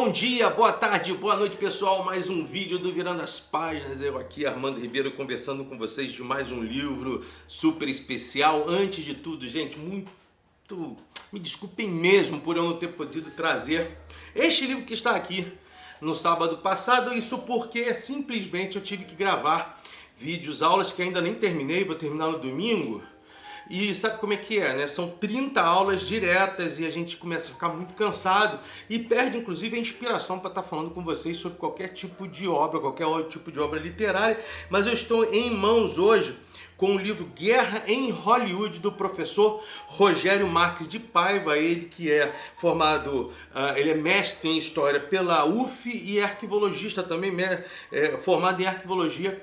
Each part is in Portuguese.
Bom dia, boa tarde, boa noite pessoal, mais um vídeo do Virando as Páginas. Eu aqui, Armando Ribeiro, conversando com vocês de mais um livro super especial. Antes de tudo, gente, me desculpem mesmo por eu não ter podido trazer este livro que está aqui no sábado passado. Isso porque simplesmente eu tive que gravar vídeos, aulas que ainda nem terminei, vou terminar no domingo. E sabe como é que é, né? São 30 aulas diretas e a gente começa a ficar muito cansado e perde inclusive a inspiração para estar falando com vocês sobre qualquer tipo de obra, qualquer outro tipo de obra literária. Mas eu estou em mãos hoje com o livro Guerra em Hollywood, do professor Rogério Marques de Paiva, ele que é formado, ele é mestre em História pela UF e é arquivologista também, formado em Arquivologia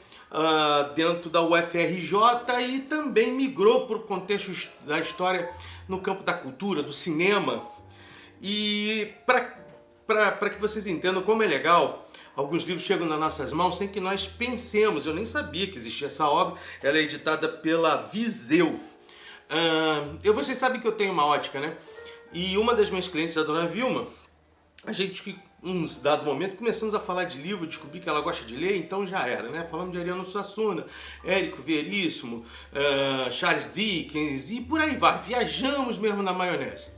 dentro da UFRJ, e também migrou para o contexto da história no campo da cultura, do cinema. E para que vocês entendam como é legal, alguns livros chegam nas nossas mãos sem que nós pensemos. Eu nem sabia que existia essa obra. Ela é editada pela Viseu. Vocês sabem que eu tenho uma ótica, né? E uma das minhas clientes, a dona Vilma, a gente, um dado momento, começamos a falar de livro, descobri que ela gosta de ler, então já era, né? Falamos de Ariano Suassuna, Érico Veríssimo, Charles Dickens e por aí vai. Viajamos mesmo na maionese.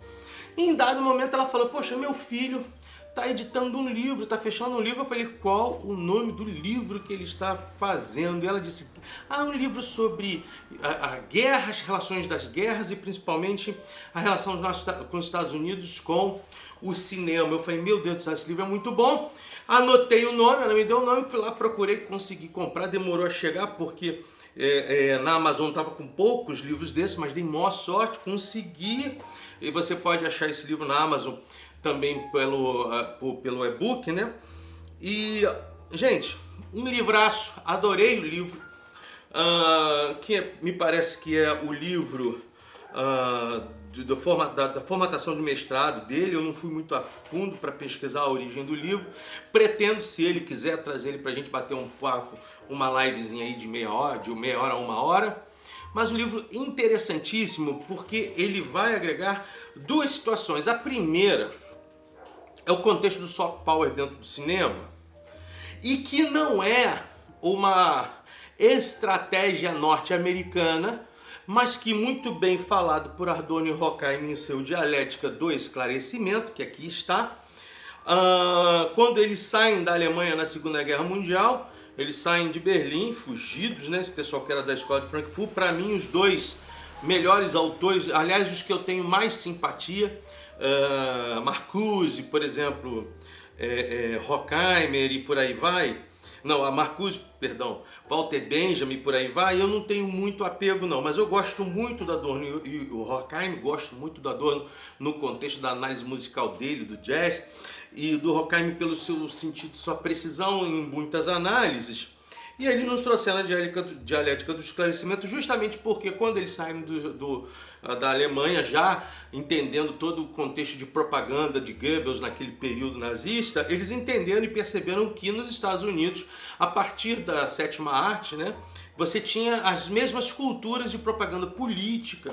E em dado momento ela falou: poxa, meu filho está editando um livro, está fechando um livro. Eu falei: qual o nome do livro que ele está fazendo? E ela disse: um livro sobre a guerra, as relações das guerras e principalmente a relação com os Estados Unidos com o cinema. Eu falei: meu Deus do céu, esse livro é muito bom. Anotei o nome, ela me deu o nome, fui lá, procurei, consegui comprar, demorou a chegar porque na Amazon estava com poucos livros desses, mas dei maior sorte, consegui. E você pode achar esse livro na Amazon também pelo e-book, né? E, gente, um livraço, adorei o livro, me parece que é o livro da formatação de mestrado dele. Eu não fui muito a fundo para pesquisar a origem do livro. Pretendo, se ele quiser, trazer ele para a gente bater um papo, uma livezinha aí de meia hora a uma hora. Mas um livro interessantíssimo porque ele vai agregar duas situações. A primeira é o contexto do soft power dentro do cinema, e que não é uma estratégia norte-americana, mas que, muito bem falado por Ardoni Horkheimer em seu Dialética do Esclarecimento, que aqui está, quando eles saem da Alemanha na Segunda Guerra Mundial, eles saem de Berlim, fugidos, né? Esse pessoal que era da escola de Frankfurt, para mim os dois melhores autores, aliás, os que eu tenho mais simpatia, Marcuse, por exemplo, Horkheimer e por aí vai. Não, a Marcuse, perdão, Walter Benjamin, por aí vai. Eu não tenho muito apego não, mas eu gosto muito do Adorno, e o Horkheimer gosto muito do Adorno no contexto da análise musical dele, do jazz, e do Horkheimer pelo seu sentido, sua precisão em muitas análises. E aí eles nos trouxeram a dialética do esclarecimento, justamente porque quando eles saem da Alemanha, já entendendo todo o contexto de propaganda de Goebbels naquele período nazista, eles entenderam e perceberam que nos Estados Unidos, a partir da sétima arte, né, você tinha as mesmas culturas de propaganda política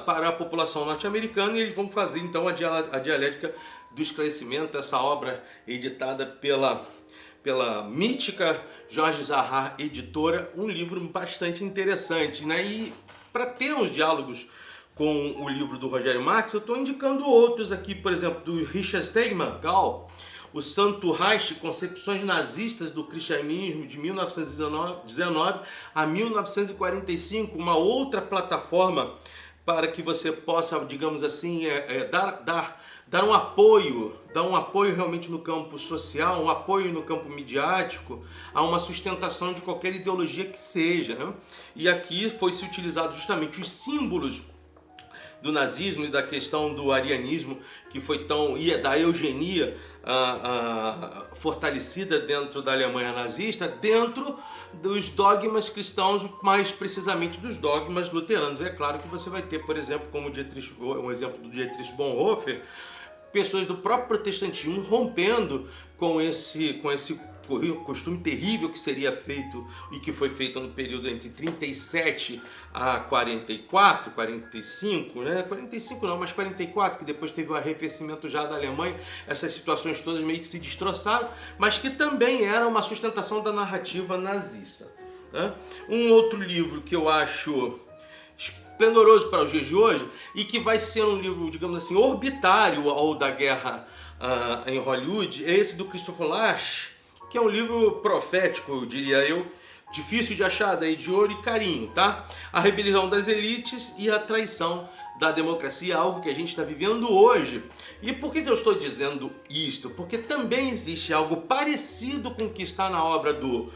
para a população norte-americana, e eles vão fazer então a dialética do esclarecimento, essa obra editada pela mítica Jorge Zahar Editora, um livro bastante interessante, né? E para ter uns diálogos com o livro do Rogério Marques, eu estou indicando outros aqui, por exemplo, do Richard Steinman, Gal, o Santo Reich, Concepções Nazistas do Cristianismo, de 1919 a 1945, uma outra plataforma para que você possa, digamos assim, dar um apoio realmente no campo social, um apoio no campo midiático, a uma sustentação de qualquer ideologia que seja, né? E aqui foi-se utilizado justamente os símbolos do nazismo e da questão do arianismo, que foi e da eugenia fortalecida dentro da Alemanha nazista, dentro dos dogmas cristãos, mais precisamente dos dogmas luteranos. É claro que você vai ter, por exemplo, como um exemplo do Dietrich Bonhoeffer, pessoas do próprio protestantismo rompendo com esse costume terrível que seria feito e que foi feito no período entre 37 a 44, 45, né? 45 não, mas 44, que depois teve o arrefecimento já da Alemanha, essas situações todas meio que se destroçaram, mas que também era uma sustentação da narrativa nazista, né? Um outro livro que eu acho esplendoroso para os dias de hoje e que vai ser um livro, digamos assim, orbitário ao da guerra em Hollywood, é esse do Christopher Lasch, que é um livro profético, diria eu, difícil de achar, daí de ouro e carinho, tá? A rebelião das elites e a traição da democracia, algo que a gente está vivendo hoje. E por que eu estou dizendo isto? Porque também existe algo parecido com o que está na obra do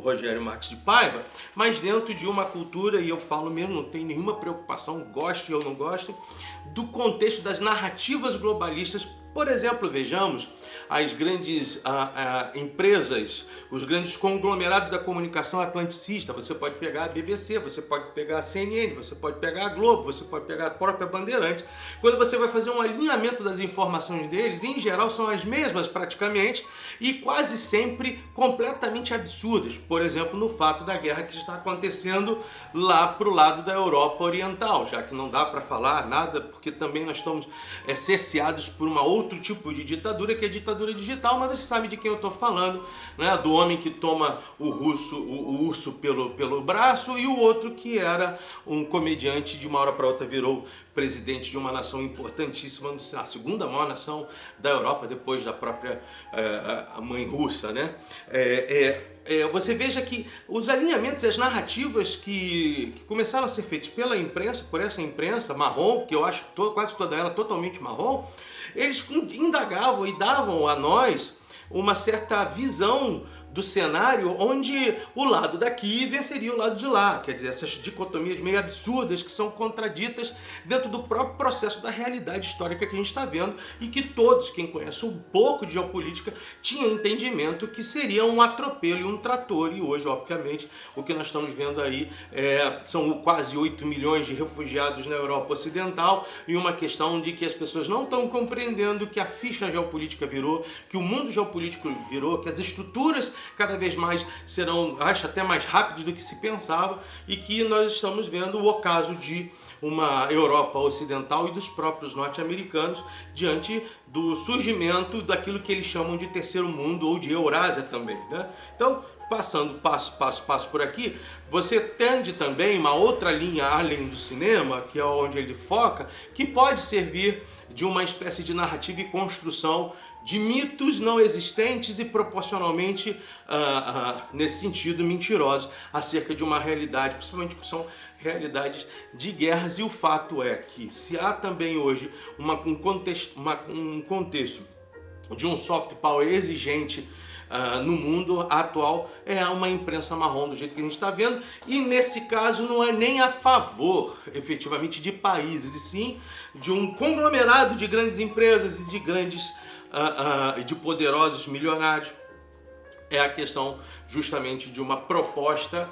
Rogério Marques de Paiva, mas dentro de uma cultura, e eu falo mesmo, não tem nenhuma preocupação, goste ou não goste, do contexto das narrativas globalistas. Por exemplo, vejamos as grandes empresas, os grandes conglomerados da comunicação atlanticista. Você pode pegar a BBC, você pode pegar a CNN, você pode pegar a Globo, você pode pegar a própria Bandeirantes. Quando você vai fazer um alinhamento das informações deles, em geral são as mesmas praticamente e quase sempre completamente absurdas. Por exemplo, no fato da guerra que está acontecendo lá para o lado da Europa Oriental, já que não dá para falar nada, porque também nós estamos cerceados por uma outro tipo de ditadura, que é a ditadura digital, mas você sabe de quem eu estou falando, né? Do homem que toma o urso pelo braço e o outro que era um comediante, de uma hora para outra virou presidente de uma nação importantíssima, a segunda maior nação da Europa, depois da própria mãe russa, né? Você veja que os alinhamentos e as narrativas que começaram a ser feitos pela imprensa, por essa imprensa marrom, que eu acho quase toda ela totalmente marrom, eles indagavam e davam a nós uma certa visão do cenário onde o lado daqui venceria o lado de lá. Quer dizer, essas dicotomias meio absurdas que são contraditas dentro do próprio processo da realidade histórica que a gente está vendo e que todos, quem conhece um pouco de geopolítica, tinha entendimento que seria um atropelo e um trator. E hoje, obviamente, o que nós estamos vendo aí são quase 8 milhões de refugiados na Europa Ocidental e uma questão de que as pessoas não estão compreendendo que a ficha geopolítica virou, que o mundo geopolítico virou, que as estruturas cada vez mais serão, acho, até mais rápidos do que se pensava e que nós estamos vendo o ocaso de uma Europa Ocidental e dos próprios norte-americanos diante do surgimento daquilo que eles chamam de terceiro mundo ou de Eurásia também, né? Então, passando passo por aqui, você tende também uma outra linha além do cinema, que é onde ele foca, que pode servir de uma espécie de narrativa e construção de mitos não existentes e proporcionalmente, nesse sentido, mentirosos acerca de uma realidade, principalmente que são realidades de guerras. E o fato é que se há também hoje um contexto de um soft power exigente no mundo atual, é uma imprensa marrom do jeito que a gente está vendo, e nesse caso não é nem a favor efetivamente de países, e sim de um conglomerado de grandes empresas e de grandes de poderosos milionários. É a questão justamente de uma proposta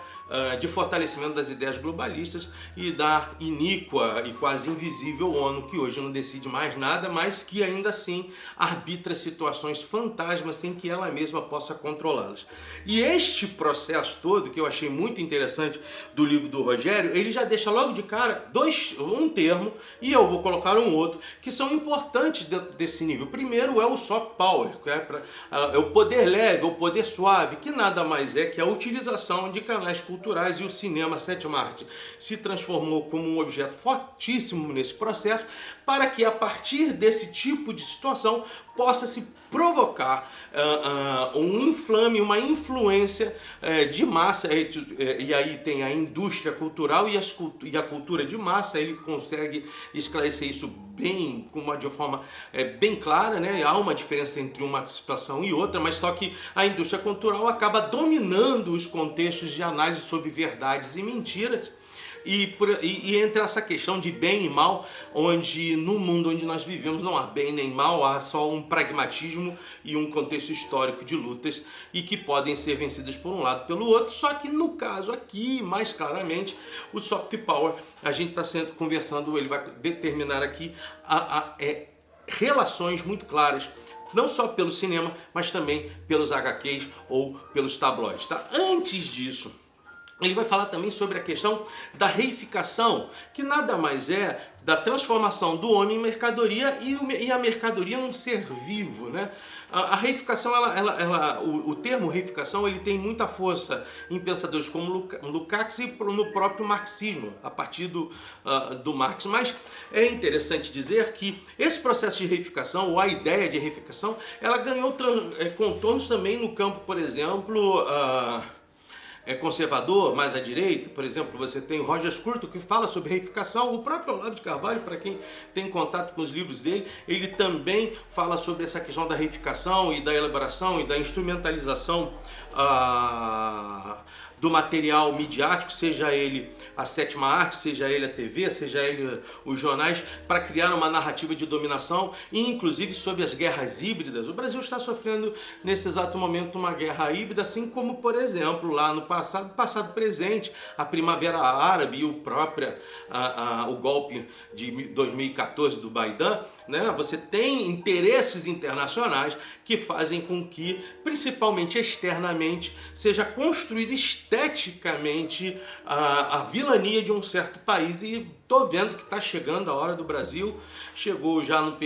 de fortalecimento das ideias globalistas e da iníqua e quase invisível ONU, que hoje não decide mais nada, mas que ainda assim arbitra situações fantasmas sem que ela mesma possa controlá-las. E este processo todo, que eu achei muito interessante do livro do Rogério, ele já deixa logo de cara um termo, e eu vou colocar um outro, que são importantes dentro desse nível. Primeiro é o soft power, que é o poder leve, o poder suave, que nada mais é que a utilização de canais culturais, e o cinema, a sétima arte, se transformou como um objeto fortíssimo nesse processo, para que a partir desse tipo de situação possa se provocar um inflame, uma influência de massa, e aí tem a indústria cultural e a cultura de massa. Ele consegue esclarecer isso bem, de uma forma bem clara, né? Há uma diferença entre uma situação e outra, mas só que a indústria cultural acaba dominando os contextos de análise sobre verdades e mentiras. E entre essa questão de bem e mal, onde no mundo onde nós vivemos não há bem nem mal, há só um pragmatismo e um contexto histórico de lutas e que podem ser vencidas por um lado pelo outro. Só que no caso aqui, mais claramente, o soft power, a gente está conversando, ele vai determinar aqui relações muito claras, não só pelo cinema, mas também pelos HQs ou pelos tabloides, tá? Antes disso, ele vai falar também sobre a questão da reificação, que nada mais é da transformação do homem em mercadoria e a mercadoria num ser vivo, né? A reificação, o termo reificação, ele tem muita força em pensadores como Lukács e no próprio marxismo, a partir do Marx. Mas é interessante dizer que esse processo de reificação, ou a ideia de reificação, ela ganhou contornos também no campo, por exemplo, conservador, mais à direita. Por exemplo, você tem o Roger Scruton, que fala sobre reificação. O próprio Olavo de Carvalho, para quem tem contato com os livros dele, ele também fala sobre essa questão da reificação e da elaboração e da instrumentalização do material midiático, seja ele a sétima arte, seja ele a TV, seja ele os jornais, para criar uma narrativa de dominação, e inclusive sobre as guerras híbridas. O Brasil está sofrendo nesse exato momento uma guerra híbrida, assim como, por exemplo, lá no passado presente, a Primavera Árabe e o golpe de 2014 do Biden, né? Você tem interesses internacionais que fazem com que, principalmente externamente, seja construída esteticamente a vilania de um certo país. E estou vendo que está chegando a hora do Brasil. Chegou já num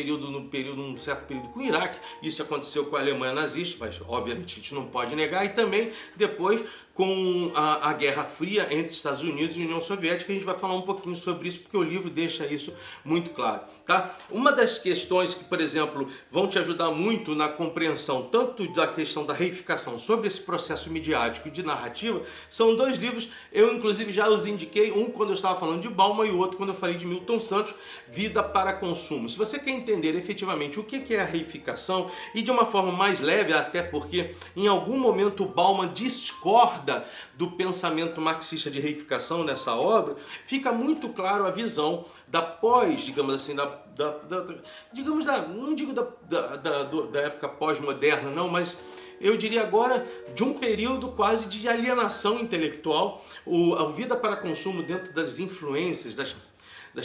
certo período com o Iraque. Isso aconteceu com a Alemanha nazista, mas obviamente a gente não pode negar. E também depois com a Guerra Fria entre Estados Unidos e União Soviética. A gente vai falar um pouquinho sobre isso, porque o livro deixa isso muito claro, tá? Uma das questões que, por exemplo, vão te ajudar muito na compreensão tanto da questão da reificação sobre esse processo midiático e de narrativa, são dois livros. Eu inclusive já os indiquei, um quando eu estava falando de Bauman e o outro quando eu falei de Milton Santos, Vida para Consumo. Se você quer entender efetivamente o que é a reificação, e de uma forma mais leve, até porque em algum momento o Bauman discorda do pensamento marxista de reificação nessa obra, fica muito claro a visão da digamos assim, não digo da época pós-moderna, não, mas eu diria agora de um período quase de alienação intelectual. A Vida para Consumo, dentro das influências, das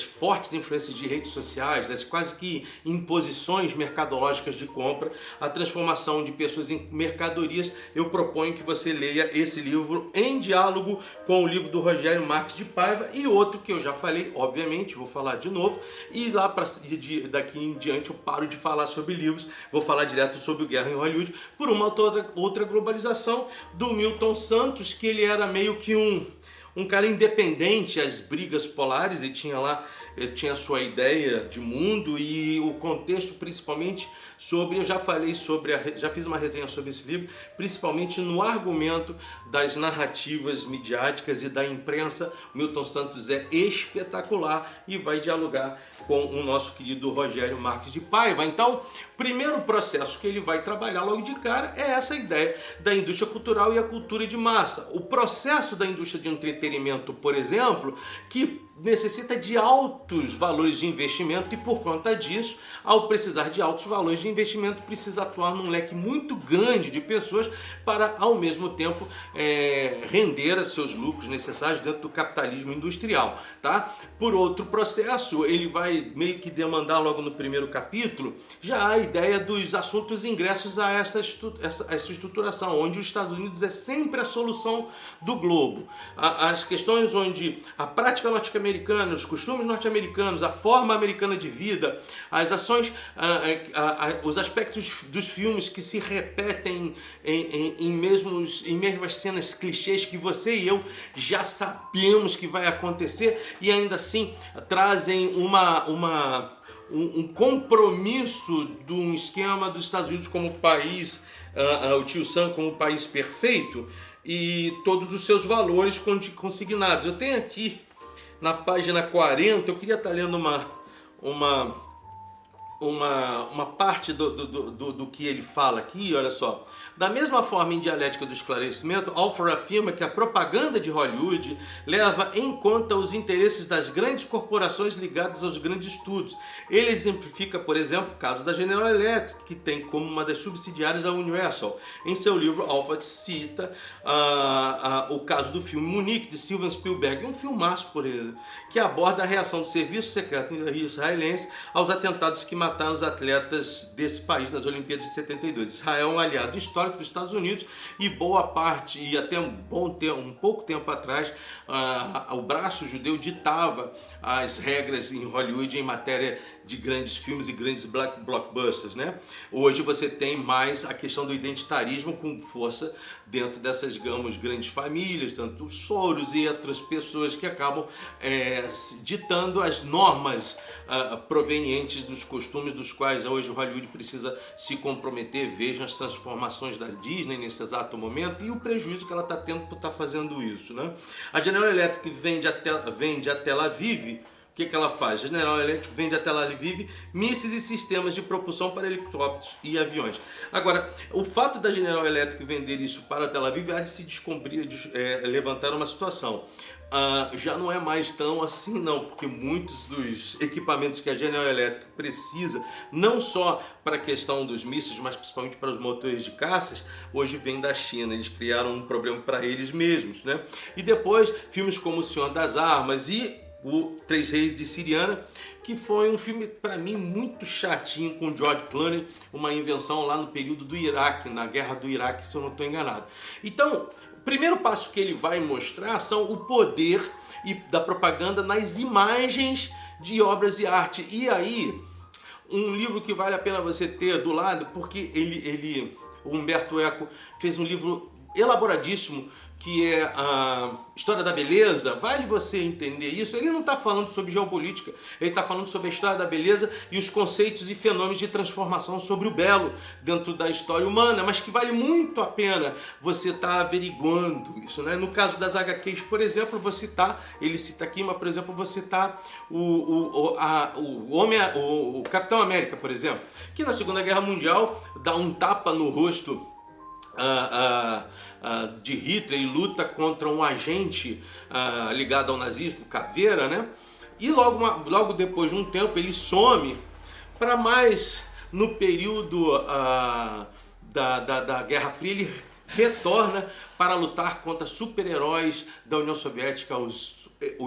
fortes influências de redes sociais, das quase que imposições mercadológicas de compra, a transformação de pessoas em mercadorias. Eu proponho que você leia esse livro em diálogo com o livro do Rogério Marques de Paiva, e outro que eu já falei, obviamente, vou falar de novo, e daqui em diante eu paro de falar sobre livros, vou falar direto sobre o Guerra em Hollywood, por uma outra globalização do Milton Santos, que ele era meio que um cara independente às brigas polares. Ele tinha a sua ideia de mundo e o contexto, principalmente eu já fiz uma resenha sobre esse livro, principalmente no argumento das narrativas midiáticas e da imprensa. Milton Santos é espetacular e vai dialogar com o nosso querido Rogério Marques de Paiva. Então, primeiro processo que ele vai trabalhar logo de cara é essa ideia da indústria cultural e a cultura de massa. O processo da indústria de entretenimento, por exemplo, que necessita de altos valores de investimento, e por conta disso, ao precisar de altos valores de investimento, precisa atuar num leque muito grande de pessoas para, ao mesmo tempo, render seus lucros necessários dentro do capitalismo industrial, tá? Por outro processo, ele vai meio que demandar logo no primeiro capítulo já a ideia dos assuntos ingressos a essa estruturação, onde os Estados Unidos é sempre a solução do globo. As questões onde a prática norte-americana, os costumes norte-americanos, a forma americana de vida, as ações, os aspectos dos filmes que se repetem em mesmas cenas clichês que você e eu já sabemos que vai acontecer, e ainda assim trazem um compromisso de um esquema dos Estados Unidos como país, o Tio Sam como país perfeito, e todos os seus valores consignados. Eu tenho aqui na página 40, eu queria estar lendo uma parte do que ele fala aqui, olha só. Da mesma forma, em Dialética do Esclarecimento, Alford afirma que a propaganda de Hollywood leva em conta os interesses das grandes corporações ligadas aos grandes estudos. Ele exemplifica, por exemplo, o caso da General Electric, que tem como uma das subsidiárias a Universal. Em seu livro, Alford cita o caso do filme Munique, de Steven Spielberg, um filmaço por ele, que aborda a reação do serviço secreto israelense aos atentados que mataram matar os atletas desse país nas Olimpíadas de 72. Israel é um aliado histórico dos Estados Unidos e boa parte, e até um pouco tempo atrás, o braço judeu ditava as regras em Hollywood em matéria de grandes filmes e grandes blockbusters, né? Hoje você tem mais a questão do identitarismo com força dentro dessas, digamos, grandes famílias, tanto os Soros e outras pessoas que acabam ditando as normas provenientes dos costumes dos quais hoje o Hollywood precisa se comprometer. Vejam as transformações da Disney nesse exato momento e o prejuízo que ela está tendo por estar fazendo isso, né? A General Electric vende a Tel Aviv. O que ela faz? A General Electric vende a Tel Aviv mísseis e sistemas de propulsão para helicópteros e aviões. Agora, o fato da General Electric vender isso para a Tel Aviv há de se descobrir, levantar uma situação. Já não é mais tão assim não, porque muitos dos equipamentos que a General Electric precisa, não só para a questão dos mísseis, mas principalmente para os motores de caças, hoje vem da China. Eles criaram um problema para eles mesmos, né? E depois, filmes como O Senhor das Armas e o Três Reis de Siriana, que foi um filme para mim muito chatinho com George Clooney, uma invenção lá no período do Iraque, na guerra do Iraque, se eu não estou enganado. Então, o primeiro passo que ele vai mostrar são o poder da propaganda nas imagens de obras de arte. E aí, um livro que vale a pena você ter do lado, porque o Humberto Eco fez um livro elaboradíssimo, que é a História da Beleza. Vale você entender isso. Ele não está falando sobre geopolítica, ele está falando sobre a história da beleza e os conceitos e fenômenos de transformação sobre o belo dentro da história humana, mas que vale muito a pena você estar averiguando isso, né? No caso das HQs, por exemplo, ele cita aqui, mas por exemplo, você citar o Capitão América, por exemplo, que na Segunda Guerra Mundial dá um tapa no rosto de Hitler e luta contra um agente ligado ao nazismo, Caveira, né? E logo depois de um tempo ele some para mais no período da Guerra Fria. Ele retorna para lutar contra super-heróis da União Soviética, os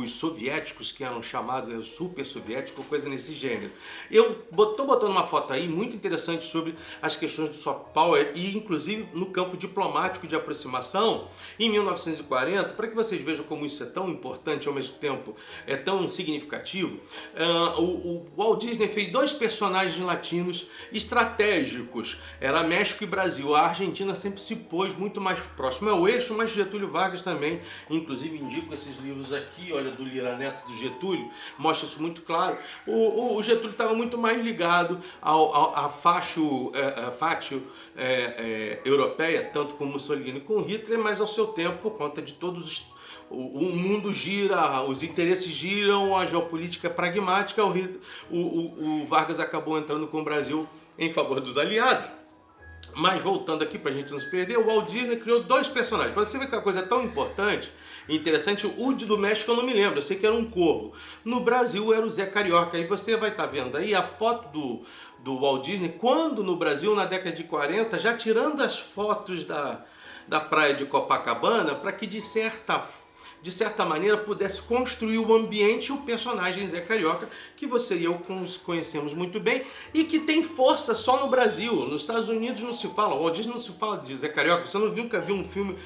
soviéticos, que eram chamados super soviéticos, coisa nesse gênero. Eu estou botando uma foto aí muito interessante sobre as questões do soft power e inclusive no campo diplomático de aproximação em 1940, para que vocês vejam como isso é tão importante e ao mesmo tempo é tão significativo. O Walt Disney fez dois personagens latinos estratégicos, era México e Brasil. A Argentina sempre se pôs muito mais próximo ao eixo, mas Getúlio Vargas também, inclusive indico esses livros aqui, olha, do Lira Neto, do Getúlio, mostra isso muito claro. O Getúlio estava muito mais ligado à fátio europeia, tanto com Mussolini como Hitler, mas ao seu tempo, por conta de todos o mundo gira, os interesses giram, a geopolítica é pragmática, o Vargas acabou entrando com o Brasil em favor dos aliados. Mas voltando aqui pra gente não se perder, o Walt Disney criou dois personagens. Pra você ver que a coisa é tão importante e interessante, o do México eu não me lembro, eu sei que era um corvo. No Brasil era o Zé Carioca. E você vai estar vendo aí a foto do Walt Disney, quando no Brasil, na década de 40, já tirando as fotos da praia de Copacabana, para que de certa maneira pudesse construir o ambiente e o personagem Zé Carioca, que você e eu conhecemos muito bem e que tem força só no Brasil. Nos Estados Unidos não se fala, o Walt Disney não se fala de Zé Carioca. Você nunca viu um filme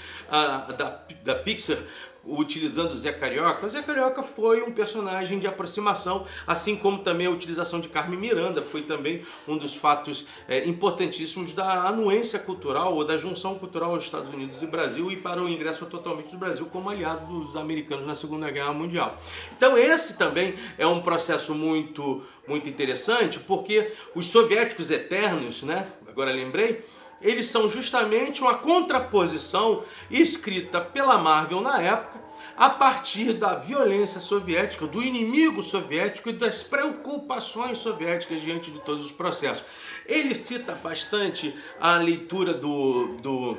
da Pixar utilizando o Zé Carioca? O Zé Carioca foi um personagem de aproximação, assim como também a utilização de Carmen Miranda foi também um dos fatos importantíssimos da anuência cultural ou da junção cultural aos Estados Unidos e Brasil e para o ingresso totalmente do Brasil como aliado dos americanos na Segunda Guerra Mundial. Então esse também é um processo muito interessante, porque os soviéticos eternos, né? Agora lembrei, eles são justamente uma contraposição escrita pela Marvel na época, a partir da violência soviética, do inimigo soviético e das preocupações soviéticas diante de todos os processos. Ele cita bastante a leitura do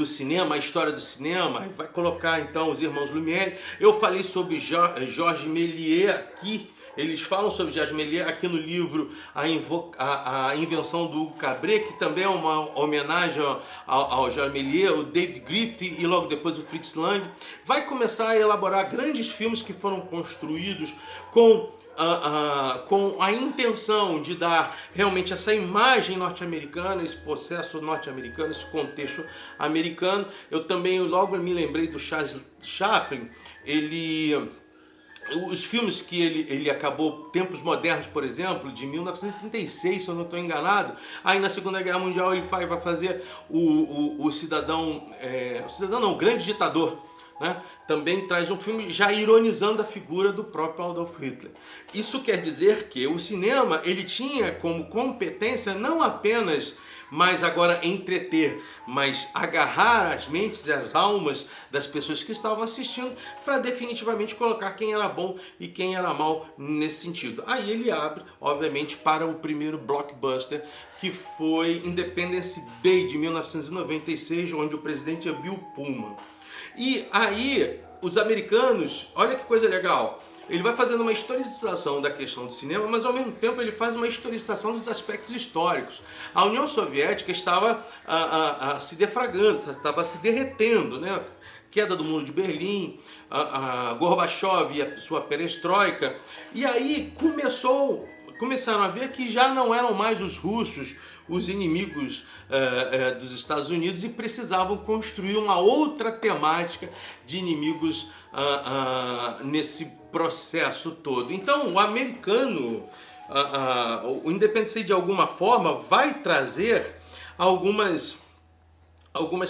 cinema, a história do cinema, vai colocar então os irmãos Lumière. Eu falei sobre Georges Méliès aqui. Eles falam sobre Georges Méliès aqui no livro A Invenção do Hugo Cabret, que também é uma homenagem ao Georges Méliès, o David Griffith e logo depois o Fritz Lang. Vai começar a elaborar grandes filmes que foram construídos com com a intenção de dar realmente essa imagem norte-americana, esse processo norte-americano, esse contexto americano. Eu também logo me lembrei do Charles Chaplin. Os filmes que ele acabou, Tempos Modernos, por exemplo, de 1936, se eu não estou enganado. Aí na Segunda Guerra Mundial ele vai fazer o cidadão não, o Grande Ditador, né? Também traz um filme já ironizando a figura do próprio Adolf Hitler. Isso quer dizer que o cinema ele tinha como competência não apenas mas agora entreter, mas agarrar as mentes e as almas das pessoas que estavam assistindo para definitivamente colocar quem era bom e quem era mal nesse sentido. Aí ele abre, obviamente, para o primeiro blockbuster, que foi Independence Day de 1996, onde o presidente é Bill Pullman. E aí os americanos, olha que coisa legal, ele vai fazendo uma historicização da questão do cinema, mas ao mesmo tempo ele faz uma historicização dos aspectos históricos. A União Soviética estava se defragando, estava se derretendo, né? Queda do Muro de Berlim, Gorbachev e a sua perestroika. E aí começaram a ver que já não eram mais os russos os inimigos dos Estados Unidos e precisavam construir uma outra temática de inimigos nesse processo todo. Então o americano, o Independence Day de alguma forma vai trazer algumas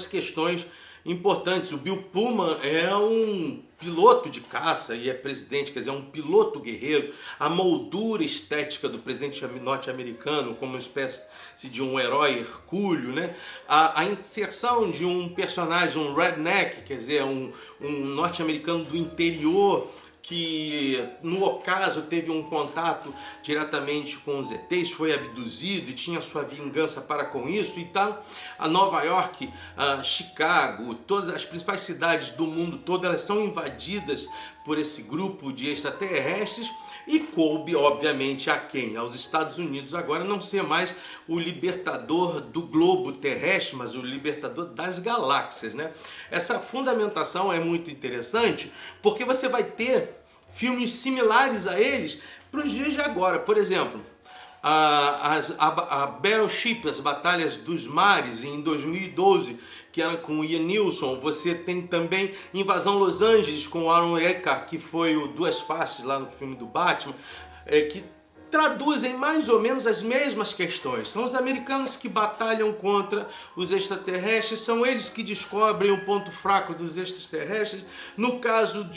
questões importantes. O Bill Pullman é um piloto de caça e é presidente, quer dizer, é um piloto guerreiro. A moldura estética do presidente norte-americano como uma espécie de um herói hercúleo, né? A inserção de um personagem, um redneck, quer dizer, um norte-americano do interior, que no ocaso teve um contato diretamente com os ETs, foi abduzido e tinha sua vingança para com isso e tal. A Nova York, Chicago, todas as principais cidades do mundo todo, elas são invadidas por esse grupo de extraterrestres e coube, obviamente, a quem? Aos Estados Unidos agora não ser mais o libertador do globo terrestre, mas o libertador das galáxias, né? Essa fundamentação é muito interessante porque você vai ter filmes similares a eles para os dias de agora. Por exemplo, a Battleship, as Batalhas dos Mares, em 2012, que era com o Ian Neilson. Você tem também Invasão Los Angeles com o Aaron Eckhart, que foi o Duas Faces lá no filme do Batman, que traduzem mais ou menos as mesmas questões. São os americanos que batalham contra os extraterrestres, são eles que descobrem o ponto fraco dos extraterrestres. No caso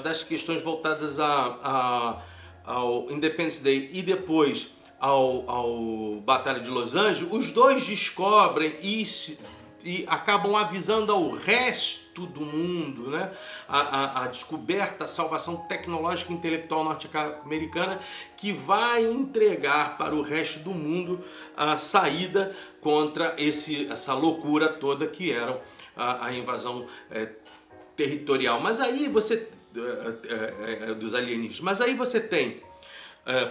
das questões voltadas ao Independence Day e depois ao Batalha de Los Angeles, os dois descobrem e acabam avisando ao resto do mundo, né? A descoberta, a salvação tecnológica e intelectual norte-americana, que vai entregar para o resto do mundo a saída contra essa loucura toda que era a invasão territorial. Mas aí você dos alienígenas. Mas aí você tem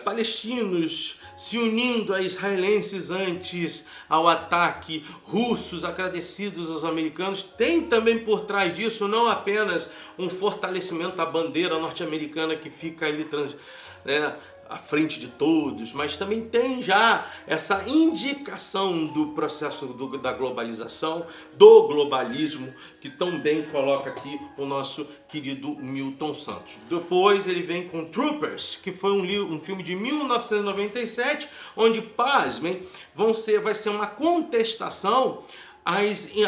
palestinos se unindo a israelenses antes ao ataque, russos agradecidos aos americanos. Tem também por trás disso não apenas um fortalecimento da bandeira norte-americana que fica ali à frente de todos, mas também tem já essa indicação do processo da globalização, do globalismo, que tão bem coloca aqui o nosso querido Milton Santos. Depois ele vem com Troopers, que foi um filme de 1997, onde, pasmem, vai ser uma contestação à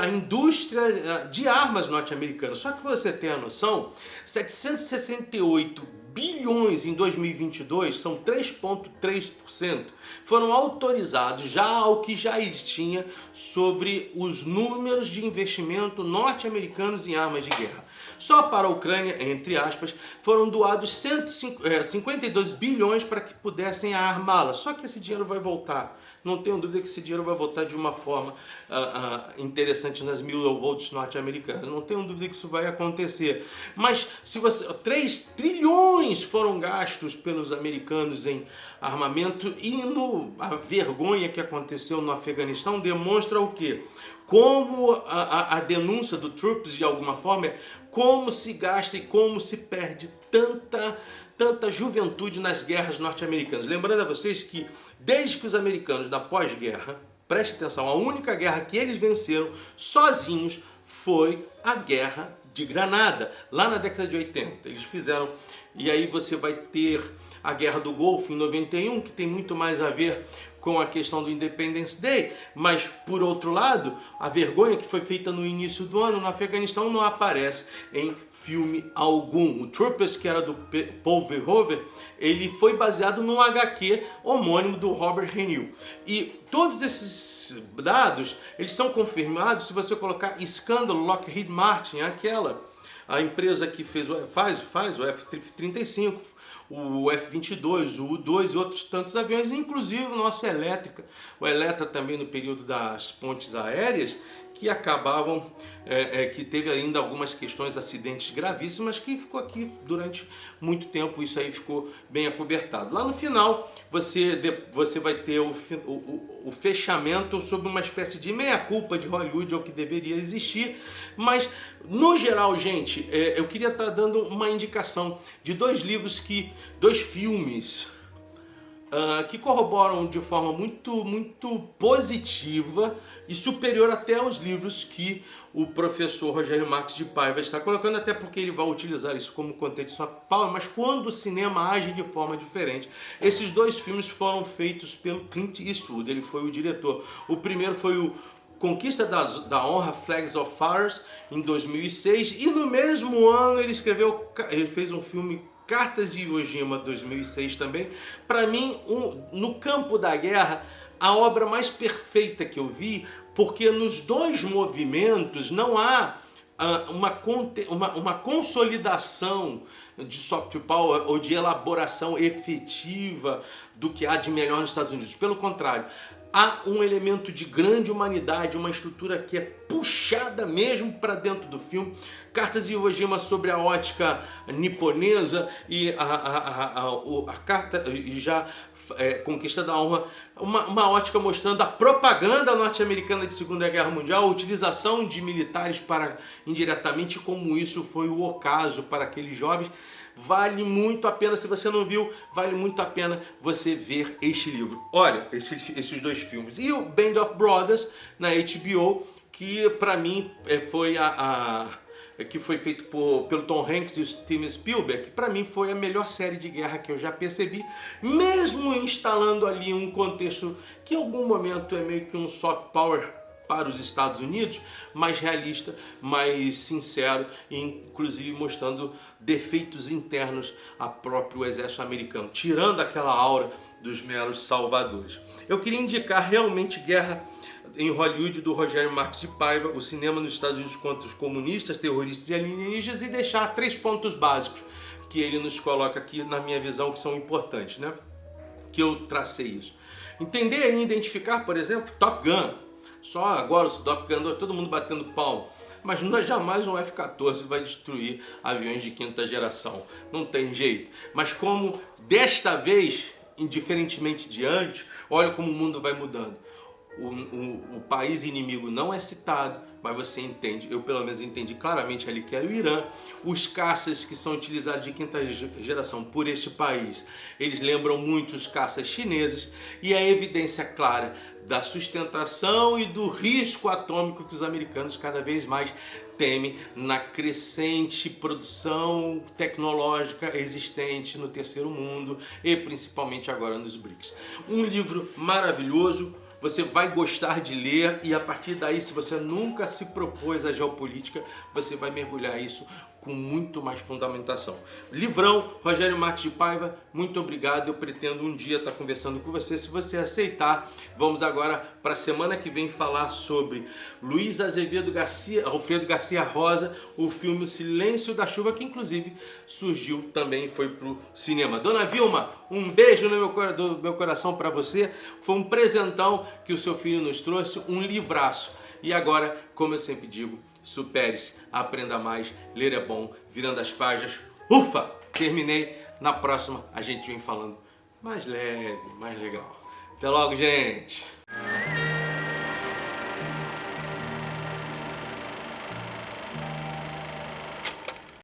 indústria de armas norte-americana. Só que para você ter a noção, 768 bilhões em 2022, são 3,3%, foram autorizados já ao que já existia sobre os números de investimento norte-americanos em armas de guerra. Só para a Ucrânia, entre aspas, foram doados 52 bilhões para que pudessem armá-la. Só que esse dinheiro vai voltar. Não tenho dúvida que esse dinheiro vai voltar de uma forma interessante nas millivolts norte-americanas. Não tenho dúvida que isso vai acontecer. Mas 3 trilhões foram gastos pelos americanos em armamento e a vergonha que aconteceu no Afeganistão demonstra o quê? Como a denúncia do Troops, de alguma forma, é como se gasta e como se perde tanta juventude nas guerras norte-americanas. Lembrando a vocês que desde que os americanos na pós-guerra, preste atenção, a única guerra que eles venceram sozinhos foi a Guerra de Granada, lá na década de 80. Eles fizeram, e aí você vai ter a Guerra do Golfo em 91, que tem muito mais a ver com a questão do Independence Day, mas por outro lado, a vergonha que foi feita no início do ano no Afeganistão não aparece em filme algum. O Troopers, que era do Paul Verhoeven, ele foi baseado num HQ homônimo do Robert Heinlein. E todos esses dados, eles são confirmados se você colocar escândalo Lockheed Martin, a empresa que faz o F-35, o F-22, o U-2 e outros tantos aviões, inclusive o nosso Elétrica, o Eletra também no período das pontes aéreas, que acabavam, que teve ainda algumas questões, acidentes gravíssimos, que ficou aqui durante muito tempo, isso aí ficou bem acobertado. Lá no final, você vai ter o fechamento sobre uma espécie de meia-culpa de Hollywood, ao que deveria existir, mas, no geral, gente, eu queria estar dando uma indicação de dois filmes, que corroboram de forma muito positiva e superior até aos livros que o professor Rogério Marques de Paiva está colocando, até porque ele vai utilizar isso como contexto de sua palma, mas quando o cinema age de forma diferente. Esses dois filmes foram feitos pelo Clint Eastwood, ele foi o diretor. O primeiro foi o Conquista da Honra, Flags of Fire, em 2006, e no mesmo ano ele fez um filme, Cartas de Iwo Jima, 2006 também. Para mim, no campo da guerra, a obra mais perfeita que eu vi, porque nos dois movimentos não há uma consolidação de soft power ou de elaboração efetiva do que há de melhor nos Estados Unidos. Pelo contrário, há um elemento de grande humanidade, uma estrutura que é puxada mesmo para dentro do filme. Cartas de Iwo Jima sobre a ótica niponesa e a carta e já Conquista da Honra, uma ótica mostrando a propaganda norte-americana de Segunda Guerra Mundial, a utilização de militares para indiretamente, como isso foi o ocaso para aqueles jovens. Vale muito a pena, se você não viu, vale muito a pena você ver este livro. Olha, esses dois filmes. E o Band of Brothers, na HBO, que para mim foi que foi feito pelo Tom Hanks e o Steven Spielberg, que para mim foi a melhor série de guerra que eu já percebi, mesmo instalando ali um contexto que em algum momento é meio que um soft power para os Estados Unidos, mais realista, mais sincero, e inclusive mostrando defeitos internos a próprio exército americano, tirando aquela aura dos meros salvadores. Eu queria indicar realmente Guerra em Hollywood, do Rogério Marques de Paiva, o cinema nos Estados Unidos contra os comunistas, terroristas e alienígenas, e deixar 3 pontos básicos que ele nos coloca aqui, na minha visão, que são importantes, né? Que eu tracei isso. Entender e identificar, por exemplo, Top Gun. Só agora o Top Gun, todo mundo batendo palmo. Mas jamais um F-14 vai destruir aviões de 5ª geração. Não tem jeito. Mas como desta vez, indiferentemente de antes, olha como o mundo vai mudando. O país inimigo não é citado, mas você entende, eu pelo menos entendi claramente ali que era o Irã. Os caças que são utilizados de 5ª geração por este país, eles lembram muito os caças chineses, e a evidência clara da sustentação e do risco atômico que os americanos cada vez mais temem na crescente produção tecnológica existente no terceiro mundo e principalmente agora nos BRICS. Um livro maravilhoso. Você vai gostar de ler, e a partir daí, se você nunca se propôs a geopolítica, você vai mergulhar isso com muito mais fundamentação. Livrão, Rogério Marques de Paiva, muito obrigado. Eu pretendo um dia estar conversando com você, se você aceitar. Vamos agora para a semana que vem falar sobre Luiz Alfredo Garcia Rosa, o filme O Silêncio da Chuva, que inclusive surgiu também, foi para o cinema. Dona Vilma, um beijo do meu coração para você. Foi um presentão que o seu filho nos trouxe, um livraço. E agora, como eu sempre digo, supere-se, aprenda mais, ler é bom, virando as páginas. Ufa! Terminei. Na próxima a gente vem falando mais leve, mais legal. Até logo, gente!